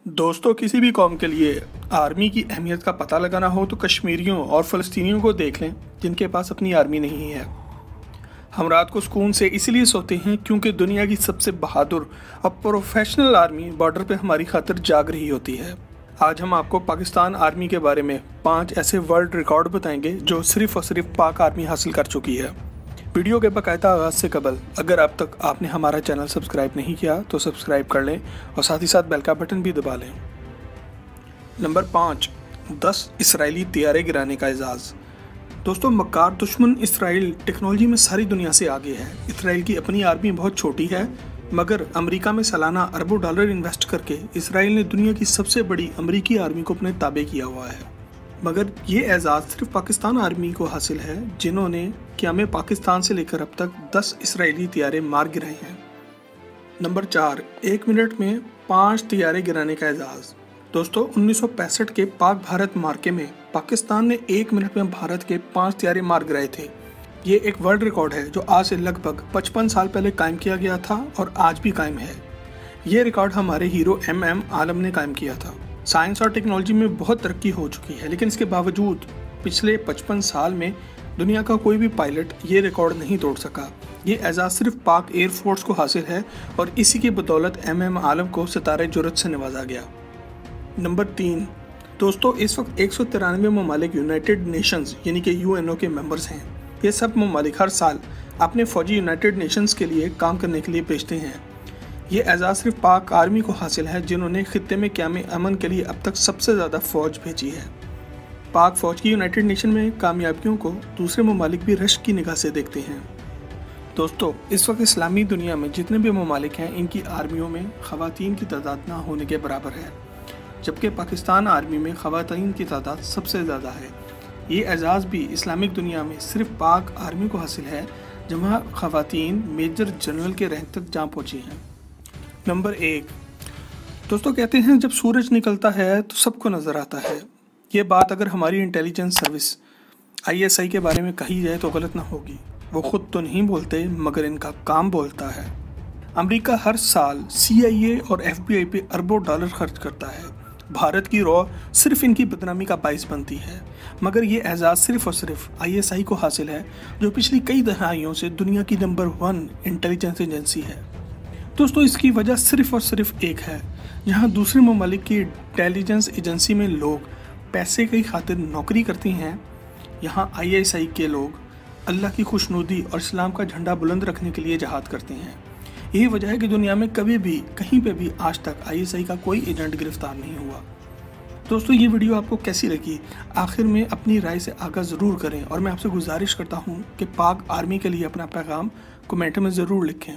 दोस्तों, किसी भी कौम के लिए आर्मी की अहमियत का पता लगाना हो तो कश्मीरियों और फ़लस्तीनियों को देख लें जिनके पास अपनी आर्मी नहीं है। हम रात को सुकून से इसलिए सोते हैं क्योंकि दुनिया की सबसे बहादुर और प्रोफेशनल आर्मी बॉर्डर पे हमारी खातिर जाग रही होती है। आज हम आपको पाकिस्तान आर्मी के बारे में 5 ऐसे वर्ल्ड रिकॉर्ड बताएंगे जो सिर्फ और सिर्फ पाक आर्मी हासिल कर चुकी है। वीडियो के बाकायदा आगाज़ से कबल अगर अब तक आपने हमारा चैनल सब्सक्राइब नहीं किया तो सब्सक्राइब कर लें और साथ ही साथ बेल का बटन भी दबा लें। नंबर 5, 10 इसराइली तैयारे गिराने का एजाज़। दोस्तों, मक्कार दुश्मन इसराइल टेक्नोलॉजी में सारी दुनिया से आगे है। इसराइल की अपनी आर्मी बहुत छोटी है, मगर अमेरिका में सालाना अरबों डॉलर इन्वेस्ट करके इसराइल ने दुनिया की सबसे बड़ी अमेरिकी आर्मी को अपने ताबे किया हुआ है। मगर ये एजाज़ सिर्फ पाकिस्तान आर्मी को हासिल है जिन्होंने क़याम पाकिस्तान से लेकर अब तक 10 इसराइली तैयारे मार गिराए हैं। नंबर 4, 1 मिनट में 5 तैयारे गिराने का एजाज़। दोस्तों, 1965 के पाक भारत मार्के में पाकिस्तान ने 1 मिनट में भारत के 5 तैयारे मार गिराए थे। ये एक वर्ल्ड रिकॉर्ड है जो आज से लगभग 55 साल पहले कायम किया गया था और आज भी कायम है। ये रिकॉर्ड हमारे हीरो MM आलम ने कायम किया था। साइंस और टेक्नोलॉजी में बहुत तरक्की हो चुकी है, लेकिन इसके बावजूद पिछले 55 साल में दुनिया का कोई भी पायलट ये रिकॉर्ड नहीं तोड़ सका। ये एजाज़ सिर्फ पाक एयरफोर्स को हासिल है और इसी की बदौलत MM आलम को सितारे जुर्रत से नवाजा गया। नंबर 3, दोस्तों, इस वक्त 193 ममालिक यूनाइटेड नेशंस यानी कि UNO के मेंबर्स हैं। ये सब ममालिक हर साल अपने फौजी यूनाइटेड नेशंस के लिए काम करने के लिए भेजते हैं। ये एजाज़ सिर्फ पाक आर्मी को हासिल है जिन्होंने खित्ते में क़याम अमन के लिए अब तक सबसे ज़्यादा फ़ौज भेजी है। पाक फ़ौज की यूनाइटेड नेशन में कामयाबियों को दूसरे ममालिक भी रश्क की निगाह से देखते हैं। दोस्तों, इस वक्त इस्लामी दुनिया में जितने भी ममालिक हैं इनकी आर्मियों में ख़वातीन की तादाद ना होने के बराबर है, जबकि पाकिस्तान आर्मी में ख़वातीन की तादाद सबसे ज़्यादा है। ये एजाज़ भी इस्लामिक दुनिया में सिर्फ पाक आर्मी को हासिल है जहाँ ख़वातीन मेजर जनरल के रैंक तक जा पहुँची हैं। नंबर 1, दोस्तों, कहते हैं जब सूरज निकलता है तो सबको नज़र आता है। ये बात अगर हमारी इंटेलिजेंस सर्विस ISI के बारे में कही जाए तो गलत ना होगी। वो खुद तो नहीं बोलते मगर इनका काम बोलता है। अमेरिका हर साल CIA और FBI पे अरबों डॉलर खर्च करता है। भारत की रॉ सिर्फ इनकी बदनामी का बाइस बनती है, मगर ये एजाज़ सिर्फ और सिर्फ ISI को हासिल है जो पिछली कई दहाइयों से दुनिया की नंबर 1 इंटेलिजेंस एजेंसी है। दोस्तों, इसकी वजह सिर्फ और सिर्फ एक है, जहां दूसरे ममालिक की इंटेलिजेंस एजेंसी में लोग पैसे की खातिर नौकरी करती हैं, यहां ISI के लोग अल्लाह की खुशनुदी और इस्लाम का झंडा बुलंद रखने के लिए जहाद करते हैं। यही वजह है कि दुनिया में कभी भी कहीं पे भी आज तक ISI का कोई एजेंट गिरफ्तार नहीं हुआ। दोस्तों, ये वीडियो आपको कैसी लगी आखिर में अपनी राय से आगाह ज़रूर करें और मैं आपसे गुजारिश करता हूँ कि पाक आर्मी के लिए अपना पैगाम कमेंट में ज़रूर लिखें।